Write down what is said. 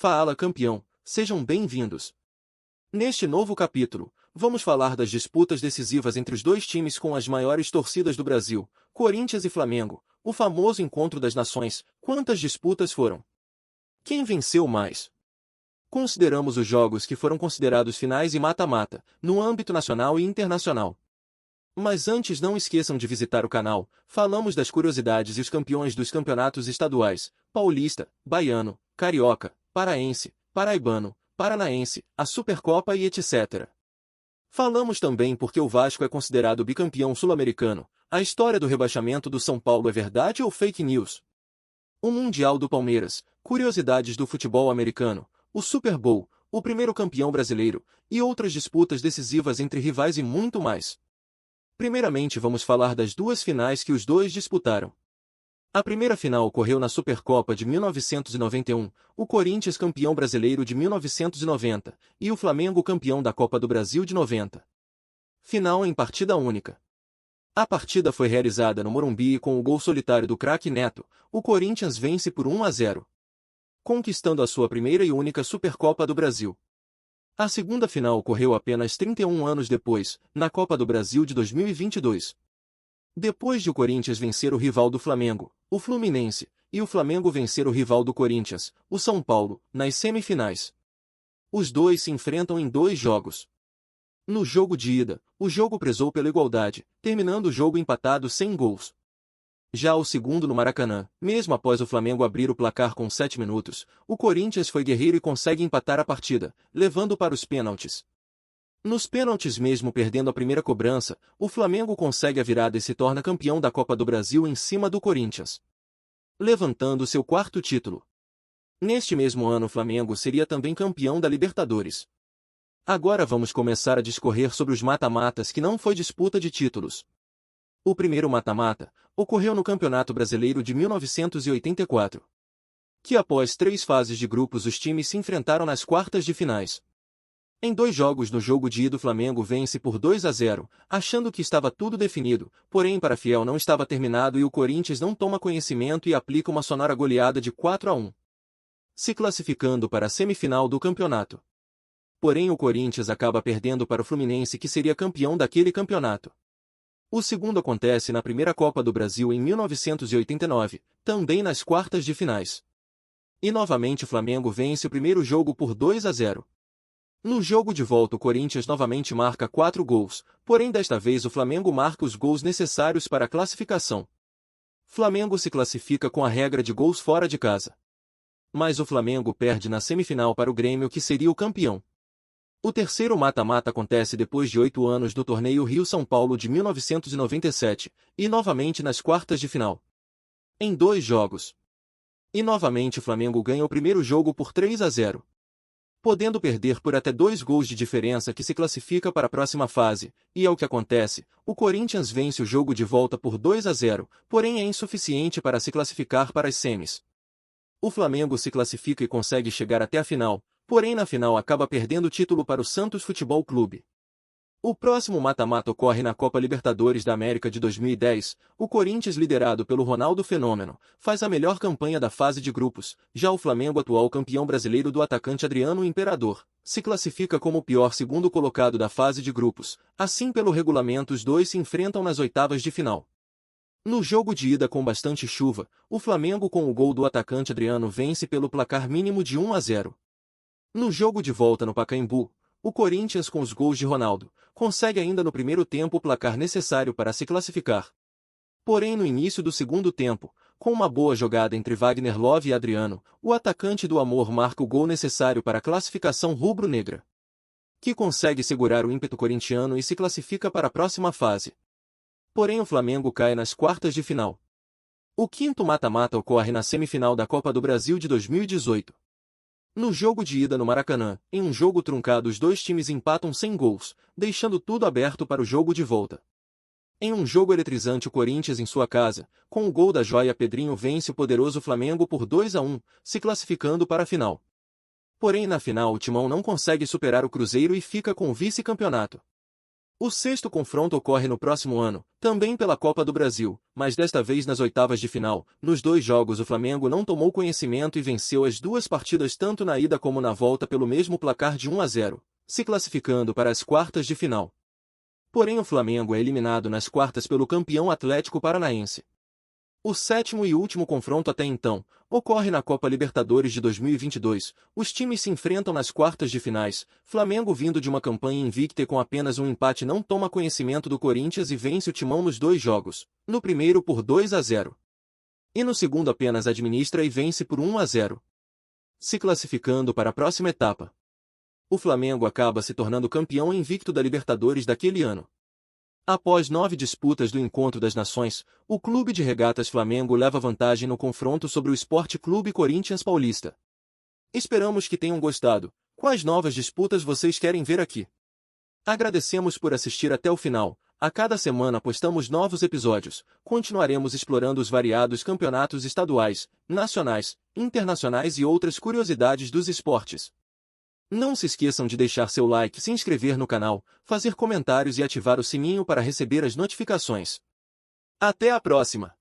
Fala, campeão, sejam bem-vindos. Neste novo capítulo, vamos falar das disputas decisivas entre os dois times com as maiores torcidas do Brasil, Corinthians e Flamengo, o famoso encontro das nações. Quantas disputas foram? Quem venceu mais? Consideramos os jogos que foram considerados finais e mata-mata, no âmbito nacional e internacional. Mas antes não esqueçam de visitar o canal, falamos das curiosidades e os campeões dos campeonatos estaduais, paulista, baiano, carioca, paraense, paraibano, paranaense, a Supercopa e etc. Falamos também porque o Vasco é considerado bicampeão sul-americano, a história do rebaixamento do São Paulo é verdade ou fake news? O Mundial do Palmeiras, curiosidades do futebol americano, o Super Bowl, o primeiro campeão brasileiro, e outras disputas decisivas entre rivais e muito mais. Primeiramente vamos falar das duas finais que os dois disputaram. A primeira final ocorreu na Supercopa de 1991, o Corinthians campeão brasileiro de 1990, e o Flamengo campeão da Copa do Brasil de 90. Final em partida única. A partida foi realizada no Morumbi e com o gol solitário do craque Neto, o Corinthians vence por 1-0, conquistando a sua primeira e única Supercopa do Brasil. A segunda final ocorreu apenas 31 anos depois, na Copa do Brasil de 2022. Depois de o Corinthians vencer o rival do Flamengo, o Fluminense, e o Flamengo vencer o rival do Corinthians, o São Paulo, nas semifinais. Os dois se enfrentam em 2 jogos. No jogo de ida, o jogo prezou pela igualdade, terminando o jogo empatado sem gols. Já o segundo no Maracanã, mesmo após o Flamengo abrir o placar com 7 minutos, o Corinthians foi guerreiro e consegue empatar a partida, levando para os pênaltis. Nos pênaltis, mesmo perdendo a primeira cobrança, o Flamengo consegue a virada e se torna campeão da Copa do Brasil em cima do Corinthians, levantando seu 4º título. Neste mesmo ano o Flamengo seria também campeão da Libertadores. Agora vamos começar a discorrer sobre os mata-matas que não foi disputa de títulos. O primeiro mata-mata ocorreu no Campeonato Brasileiro de 1984, que após 3 fases de grupos os times se enfrentaram nas quartas de finais. Em 2 jogos no jogo de ida o Flamengo vence por 2-0, achando que estava tudo definido, porém para fiel não estava terminado e o Corinthians não toma conhecimento e aplica uma sonora goleada de 4-1, se classificando para a semifinal do campeonato. Porém o Corinthians acaba perdendo para o Fluminense, que seria campeão daquele campeonato. O segundo acontece na primeira Copa do Brasil em 1989, também nas quartas de finais. E novamente o Flamengo vence o primeiro jogo por 2-0. No jogo de volta o Corinthians novamente marca 4 gols, porém desta vez o Flamengo marca os gols necessários para a classificação. Flamengo se classifica com a regra de gols fora de casa. Mas o Flamengo perde na semifinal para o Grêmio, que seria o campeão. O terceiro mata-mata acontece depois de 8 anos do torneio Rio-São Paulo de 1997, e novamente nas quartas de final. Em 2 jogos. E novamente o Flamengo ganha o primeiro jogo por 3-0. Podendo perder por até 2 gols de diferença, que se classifica para a próxima fase, e é o que acontece, o Corinthians vence o jogo de volta por 2-0, porém é insuficiente para se classificar para as semis. O Flamengo se classifica e consegue chegar até a final, porém na final acaba perdendo o título para o Santos Futebol Clube. O próximo mata-mata ocorre na Copa Libertadores da América de 2010, o Corinthians, liderado pelo Ronaldo Fenômeno, faz a melhor campanha da fase de grupos, já o Flamengo, atual campeão brasileiro do atacante Adriano Imperador, se classifica como o pior segundo colocado da fase de grupos, assim pelo regulamento os dois se enfrentam nas oitavas de final. No jogo de ida com bastante chuva, o Flamengo, com o gol do atacante Adriano, vence pelo placar mínimo de 1-0. No jogo de volta no Pacaembu, o Corinthians, com os gols de Ronaldo, consegue ainda no primeiro tempo o placar necessário para se classificar. Porém no início do segundo tempo, com uma boa jogada entre Wagner Love e Adriano, o atacante do Amor marca o gol necessário para a classificação rubro-negra, que consegue segurar o ímpeto corintiano e se classifica para a próxima fase. Porém o Flamengo cai nas quartas de final. O quinto mata-mata ocorre na semifinal da Copa do Brasil de 2018. No jogo de ida no Maracanã, em um jogo truncado os dois times empatam sem gols, deixando tudo aberto para o jogo de volta. Em um jogo eletrizante o Corinthians, em sua casa, com o gol da joia Pedrinho, vence o poderoso Flamengo por 2-1, se classificando para a final. Porém na final o Timão não consegue superar o Cruzeiro e fica com o vice-campeonato. O sexto confronto ocorre no próximo ano, também pela Copa do Brasil, mas desta vez nas oitavas de final. Nos dois jogos o Flamengo não tomou conhecimento e venceu as duas partidas tanto na ida como na volta pelo mesmo placar de 1-0, se classificando para as quartas de final. Porém o Flamengo é eliminado nas quartas pelo campeão Atlético Paranaense. O sétimo e último confronto até então ocorre na Copa Libertadores de 2022. Os times se enfrentam nas quartas de finais. Flamengo, vindo de uma campanha invicta e com apenas um empate, não toma conhecimento do Corinthians e vence o Timão nos dois jogos. No primeiro por 2-0. E no segundo apenas administra e vence por 1-0. Se classificando para a próxima etapa. O Flamengo acaba se tornando campeão invicto da Libertadores daquele ano. Após 9 disputas do Encontro das Nações, o Clube de Regatas Flamengo leva vantagem no confronto sobre o Sport Clube Corinthians Paulista. Esperamos que tenham gostado. Quais novas disputas vocês querem ver aqui? Agradecemos por assistir até o final. A cada semana postamos novos episódios. Continuaremos explorando os variados campeonatos estaduais, nacionais, internacionais e outras curiosidades dos esportes. Não se esqueçam de deixar seu like, se inscrever no canal, fazer comentários e ativar o sininho para receber as notificações. Até a próxima!